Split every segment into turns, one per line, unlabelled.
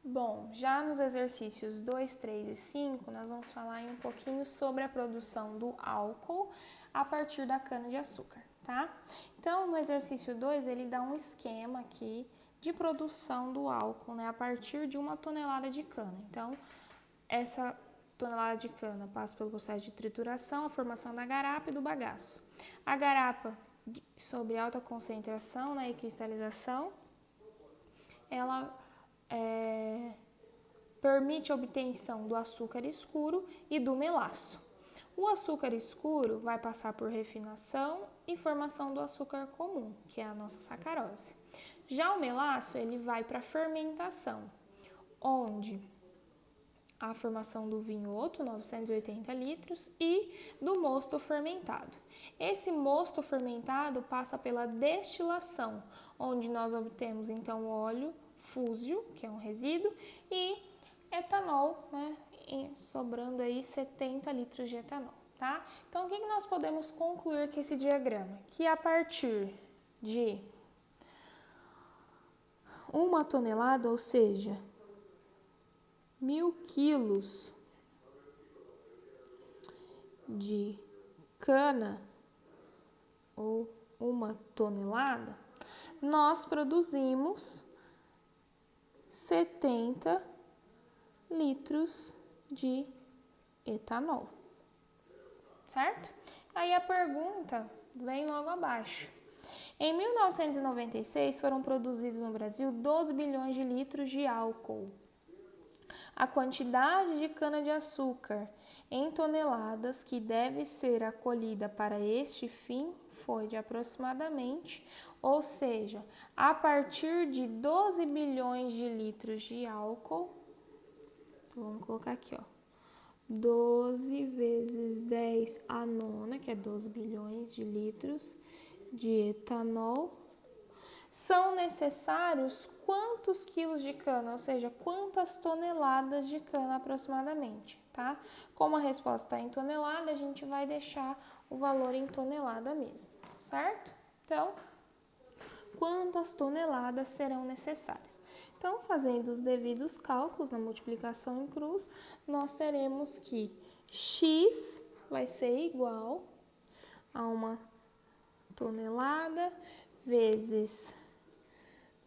Bom, já nos exercícios 2, 3 e 5, nós vamos falar um pouquinho sobre a produção do álcool a partir da cana-de-açúcar, tá? Então, no exercício 2, ele dá um esquema aqui de produção do álcool, né, a partir de 1 tonelada de cana. Então, essa tonelada de cana passa pelo processo de trituração, a formação da garapa e do bagaço. A garapa, sobre alta concentração, né, e cristalização, ela permite a obtenção do açúcar escuro e do melaço. O açúcar escuro vai passar por refinação e formação do açúcar comum, que é a nossa sacarose. Já o melaço, ele vai para fermentação, onde a formação do vinhoto, 980 litros, e do mosto fermentado. Esse mosto fermentado passa pela destilação, onde nós obtemos então óleo fúsio, que é um resíduo, e etanol, né, sobrando aí 70 litros de etanol, tá? Então, o que nós podemos concluir com esse diagrama? Que a partir de 1 tonelada, ou seja, 1.000 quilos de cana, ou 1 tonelada, nós produzimos 70 litros de etanol, certo? Aí a pergunta vem logo abaixo. Em 1996 foram produzidos no Brasil 12 bilhões de litros de álcool. A quantidade de cana-de-açúcar em toneladas que deve ser acolhida para este fim foi de aproximadamente, ou seja, a partir de 12 bilhões de litros de álcool, vamos colocar aqui, ó, 12 vezes 10 a nona, que é 12 bilhões de litros de etanol, são necessários quantos quilos de cana, ou seja, quantas toneladas de cana aproximadamente, tá? Como a resposta está em tonelada, a gente vai deixar o valor em tonelada mesmo, certo? Então, quantas toneladas serão necessárias? Então, fazendo os devidos cálculos na multiplicação em cruz, nós teremos que x vai ser igual a 1 tonelada vezes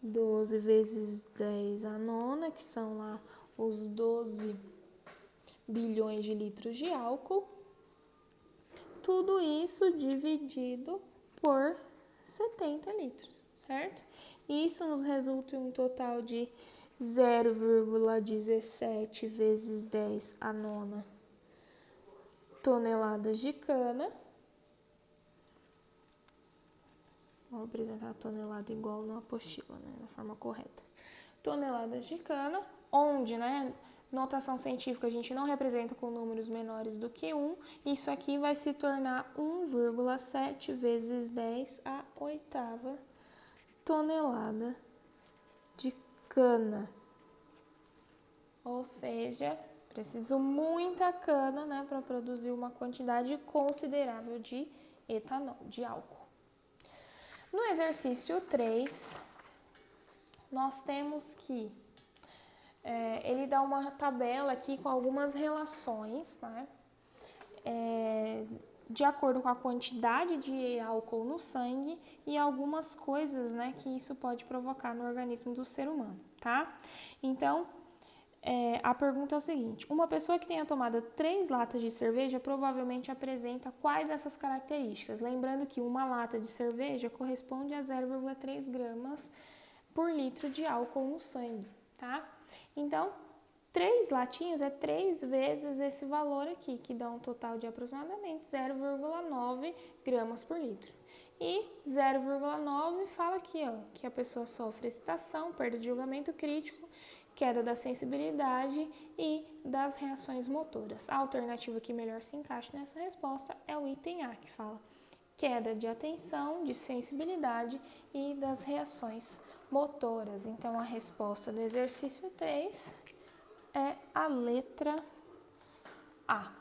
12 vezes 10 a nona, que são lá os 12 bilhões de litros de álcool. Tudo isso dividido por 70 litros, certo? Isso nos resulta em um total de 0,17 vezes 10 a nona toneladas de cana. Vamos apresentar a tonelada igual na apostila, né, na forma correta. Toneladas de cana, onde, né, notação científica a gente não representa com números menores do que 1. Isso aqui vai se tornar 1,7 vezes 10 a oitava tonelada de cana. Ou seja, preciso muita cana, né, para produzir uma quantidade considerável de etanol, de álcool. No exercício 3, nós temos que ele dá uma tabela aqui com algumas relações, né, de acordo com a quantidade de álcool no sangue e algumas coisas, né, que isso pode provocar no organismo do ser humano, tá? Então, a pergunta é o seguinte: uma pessoa que tenha tomado 3 latas de cerveja provavelmente apresenta quais essas características? Lembrando que uma lata de cerveja corresponde a 0,3 gramas por litro de álcool no sangue, tá? Então, 3 latinhas é 3 vezes esse valor aqui, que dá um total de aproximadamente 0,9 gramas por litro. E 0,9 fala aqui, ó, que a pessoa sofre excitação, perda de julgamento crítico, queda da sensibilidade e das reações motoras. A alternativa que melhor se encaixa nessa resposta é o item A, que fala queda de atenção, de sensibilidade e das reações motoras. Então, a resposta do exercício 3 é a letra A.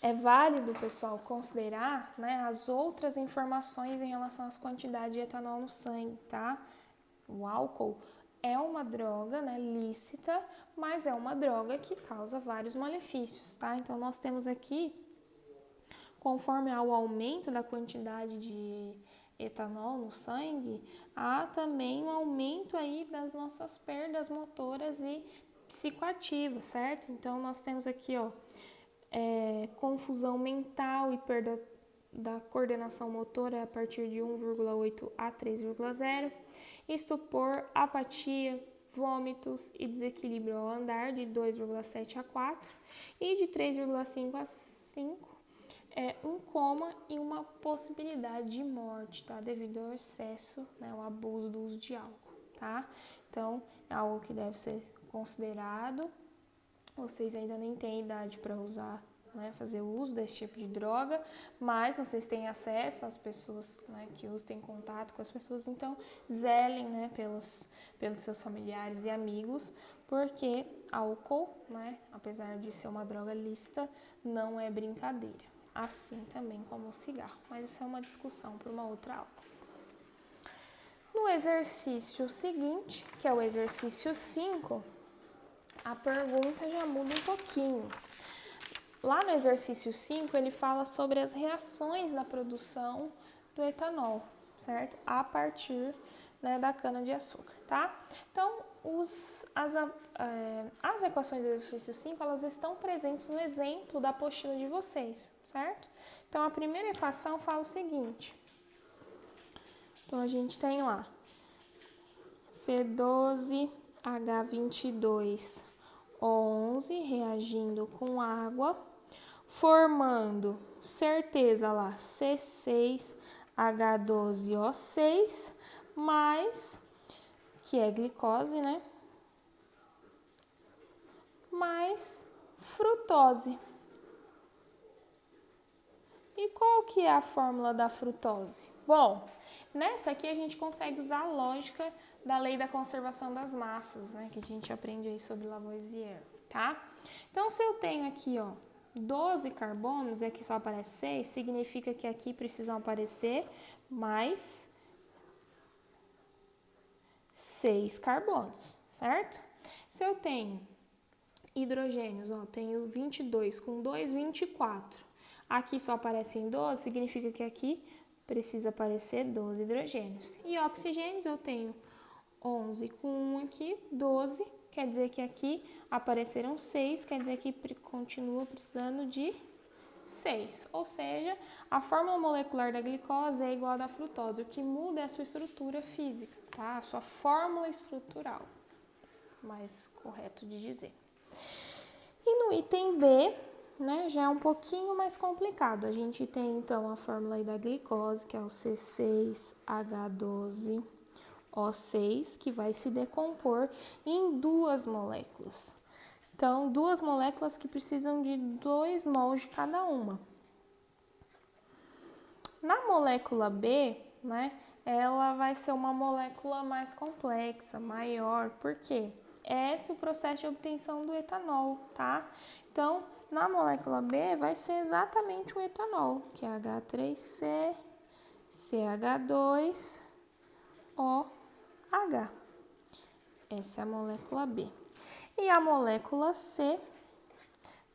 É válido, pessoal, considerar, né, as outras informações em relação às quantidades de etanol no sangue, tá? O álcool é uma droga, né, lícita, mas é uma droga que causa vários malefícios, tá? Então, nós temos aqui, conforme ao aumento da quantidade de etanol no sangue, há também um aumento aí das nossas perdas motoras e psicoativas, certo? Então, nós temos aqui, ó, confusão mental e perda da coordenação motora a partir de 1,8 a 3,0, estupor, apatia, vômitos e desequilíbrio ao andar de 2,7 a 4 e de 3,5 a 5, um coma e uma possibilidade de morte, tá? Devido ao excesso, né, ao abuso do uso de álcool, tá? Então, é algo que deve ser considerado. Vocês ainda nem têm idade para usar, né, fazer uso desse tipo de droga, mas vocês têm acesso às pessoas, né, que usam, têm contato com as pessoas, então zelem, né, pelos seus familiares e amigos, porque álcool, né, apesar de ser uma droga lícita, não é brincadeira, assim também como o cigarro, mas isso é uma discussão para uma outra aula. No exercício seguinte, que é o exercício 5, a pergunta já muda um pouquinho. Lá no exercício 5, ele fala sobre as reações da produção do etanol, certo? A partir, né, da cana-de-açúcar, tá? Então, as equações do exercício 5, elas estão presentes no exemplo da apostila de vocês, certo? Então, a primeira equação fala o seguinte. Então, a gente tem lá C12H2211 reagindo com água, formando, certeza lá, C6H12O6, mais, que é glicose, né? Mais frutose. E qual que é a fórmula da frutose? Bom, nessa aqui a gente consegue usar a lógica da lei da conservação das massas, né? Que a gente aprende aí sobre Lavoisier, tá? Então, se eu tenho aqui, ó, 12 carbonos e aqui só aparece 6, significa que aqui precisam aparecer mais 6 carbonos, certo? Se eu tenho hidrogênios, ó, tenho 22 com 2, 24. Aqui só aparecem 12, significa que aqui precisa aparecer 12 hidrogênios. E oxigênios eu tenho 11 com 1 aqui, 12, quer dizer que aqui apareceram 6, quer dizer que continua precisando de 6. Ou seja, a fórmula molecular da glicose é igual à da frutose. O que muda é a sua estrutura física, tá? A sua fórmula estrutural, mais correto de dizer. E no item B, né, já é um pouquinho mais complicado. A gente tem, então, a fórmula aí da glicose, que é o C6H12O6, que vai se decompor em duas moléculas. Então, duas moléculas que precisam de 2 mols de cada uma. Na molécula B, né, ela vai ser uma molécula mais complexa, maior. Por quê? Esse é o processo de obtenção do etanol, tá? Então, na molécula B vai ser exatamente o etanol, que é H3C, CH2OH. Essa é a molécula B. E a molécula C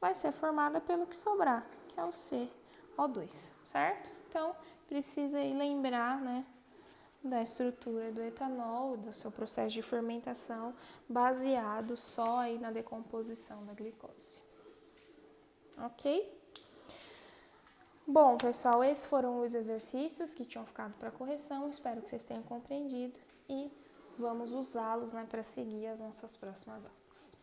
vai ser formada pelo que sobrar, que é o CO2, certo? Então, precisa aí lembrar, né, da estrutura do etanol, do seu processo de fermentação, baseado só aí na decomposição da glicose. Ok? Bom, pessoal, esses foram os exercícios que tinham ficado para correção. Espero que vocês tenham compreendido e vamos usá-los, né, para seguir as nossas próximas aulas.